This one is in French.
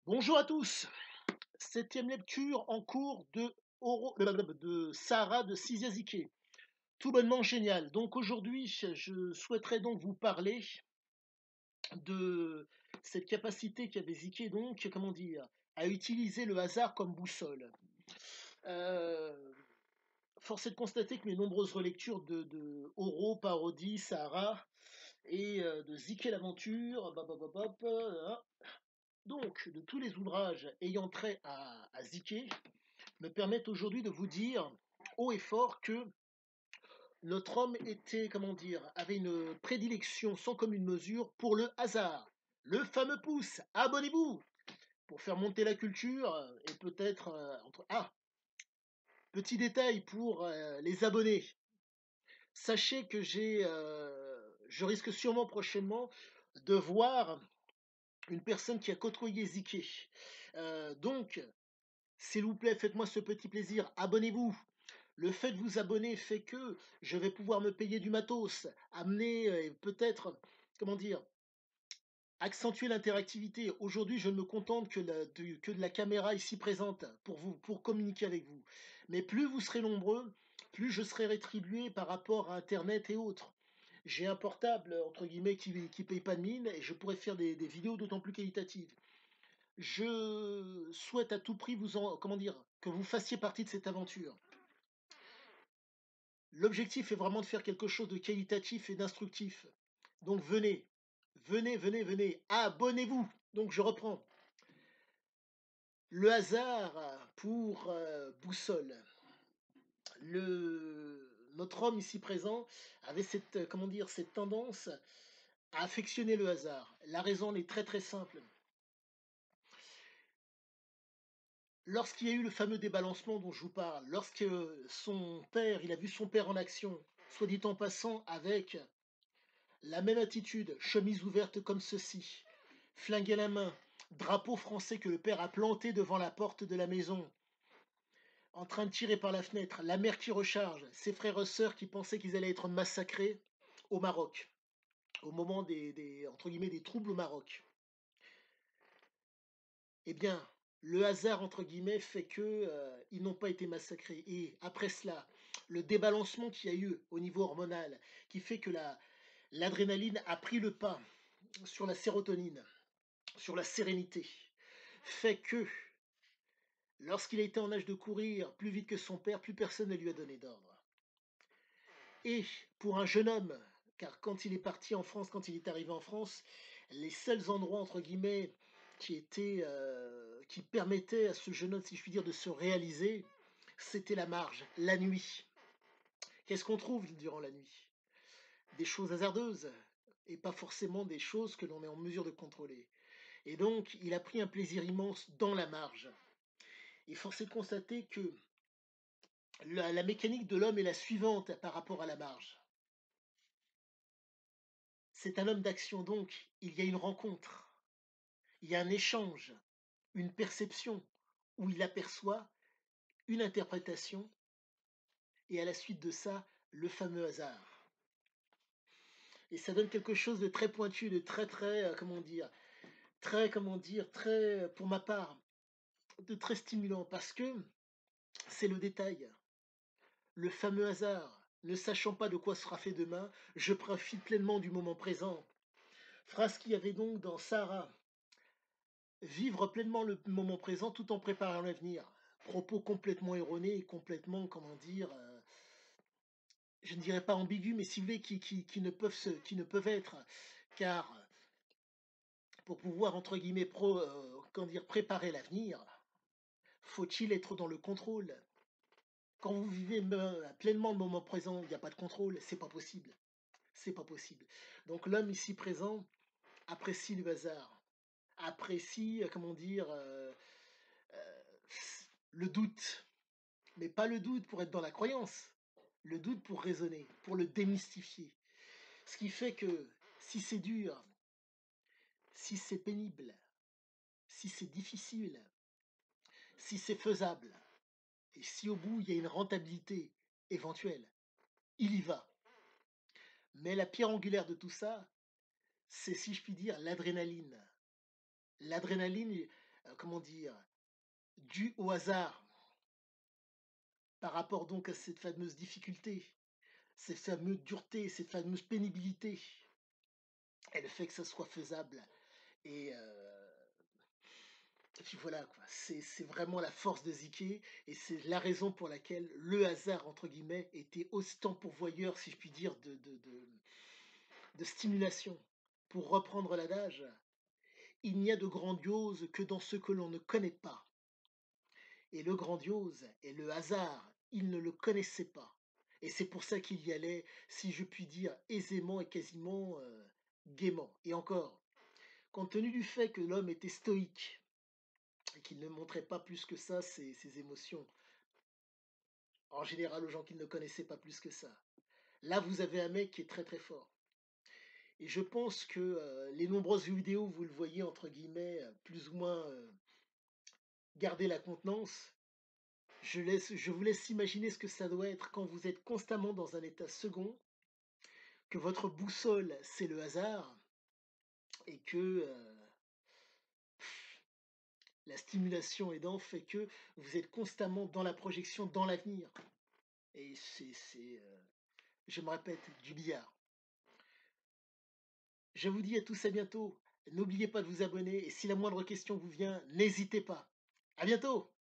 Bonjour à tous, septième lecture en cours de Sarah de Sizia. Tout bonnement génial. Donc aujourd'hui, je souhaiterais donc vous parler de cette capacité qu'avait Ziké, donc, comment dire, à utiliser le hasard comme boussole. Euh, Force est de constater que mes nombreuses relectures de Oro, Parodie, Sarah et de Ziké l'aventure, donc de tous les ouvrages ayant trait à Ziké, me permettent aujourd'hui de vous dire haut et fort que notre homme était, comment dire, avait une prédilection sans commune mesure pour le hasard. Le fameux pouce, abonnez-vous pour faire monter la culture et peut-être petit détail pour les abonnés. Sachez que je risque sûrement prochainement de voir une personne qui a côtoyé Ziké. Donc, s'il vous plaît, faites-moi ce petit plaisir, abonnez-vous. Le fait de vous abonner fait que je vais pouvoir me payer du matos, amener peut-être, comment dire, accentuer l'interactivité. Aujourd'hui, je ne me contente que de la caméra ici présente pour communiquer avec vous. Mais plus vous serez nombreux, plus je serai rétribué par rapport à Internet et autres. J'ai un portable, entre guillemets, qui paye pas de mine et je pourrais faire des vidéos d'autant plus qualitatives. Je souhaite à tout prix comment dire, que vous fassiez partie de cette aventure. L'objectif est vraiment de faire quelque chose de qualitatif et d'instructif. Donc venez, venez, abonnez-vous. Donc je reprends. Le hasard pour boussole. Notre homme ici présent avait cette, comment dire, cette tendance à affectionner le hasard. La raison est très très simple. Lorsqu'il y a eu le fameux débalancement dont je vous parle, lorsque son père, il a vu son père en action, soit dit en passant, avec la même attitude, chemise ouverte comme ceci, flingue à la main, drapeau français que le père a planté devant la porte de la maison, en train de tirer par la fenêtre, la mère qui recharge, ses frères et sœurs qui pensaient qu'ils allaient être massacrés au Maroc, au moment entre guillemets, des troubles au Maroc. Eh bien, le hasard, entre guillemets, fait que ils n'ont pas été massacrés. Et après cela, le débalancement qu'il y a eu au niveau hormonal, qui fait que l'adrénaline a pris le pas sur la sérotonine, sur la sérénité, fait que lorsqu'il a été en âge de courir plus vite que son père, plus personne ne lui a donné d'ordre. Et pour un jeune homme, car quand il est parti en France, quand il est arrivé en France, les seuls endroits, entre guillemets, qui permettaient à ce jeune homme, si je puis dire, de se réaliser, c'était la marge, la nuit. Qu'est-ce qu'on trouve durant la nuit? Des choses hasardeuses, et pas forcément des choses que l'on est en mesure de contrôler. Et donc, il a pris un plaisir immense dans la marge. Et force est de constater que la mécanique de l'homme est la suivante par rapport à la marge. C'est un homme d'action, donc il y a une rencontre, il y a un échange, une perception, où il aperçoit une interprétation, et à la suite de ça, le fameux hasard. Et ça donne quelque chose de très pointu, de très très, comment dire, très, pour ma part, de très stimulant, parce que c'est le détail, le fameux hasard. Ne sachant pas de quoi sera fait demain, je profite pleinement du moment présent. Phrase qu'il y avait donc dans Sarah. Vivre pleinement le moment présent tout en préparant l'avenir. Propos complètement erronés et complètement, comment dire, je ne dirais pas ambigus, mais si vous voulez, qui ne peuvent être. Car pour pouvoir, entre guillemets, comment dire, préparer l'avenir, faut-il être dans le contrôle? Quand vous vivez pleinement le moment présent, il n'y a pas de contrôle, c'est pas possible. C'est pas possible. Donc l'homme ici présent apprécie le hasard, apprécie, comment dire, euh, le doute, mais pas le doute pour être dans la croyance, le doute pour raisonner, pour le démystifier. Ce qui fait que si c'est dur, si c'est pénible, si c'est difficile, si c'est faisable, et si au bout il y a une rentabilité éventuelle, il y va. Mais la pierre angulaire de tout ça, c'est, si je puis dire, l'adrénaline. L'adrénaline, comment dire, due au hasard par rapport donc à cette fameuse difficulté, cette fameuse dureté, cette fameuse pénibilité et le fait que ça soit faisable et puis voilà quoi, c'est vraiment la force de Ziké et c'est la raison pour laquelle le hasard entre guillemets était autant pourvoyeur, si je puis dire, de stimulation. Pour reprendre l'adage, il n'y a de grandiose que dans ce que l'on ne connaît pas. Et le grandiose et le hasard, il ne le connaissait pas. Et c'est pour ça qu'il y allait, si je puis dire, aisément et quasiment gaiement. Et encore, compte tenu du fait que l'homme était stoïque et qu'il ne montrait pas plus que ça ses émotions, en général aux gens qu'il ne connaissaient pas plus que ça. Là, vous avez un mec qui est très très fort. Et je pense que les nombreuses vidéos, vous le voyez, entre guillemets, plus ou moins garder la contenance, je vous laisse imaginer ce que ça doit être quand vous êtes constamment dans un état second, que votre boussole, c'est le hasard, et que la stimulation aidant fait que vous êtes constamment dans la projection, dans l'avenir. Et je me répète, du billard. Je vous dis à tous à bientôt. N'oubliez pas de vous abonner, et si la moindre question vous vient, n'hésitez pas. À bientôt!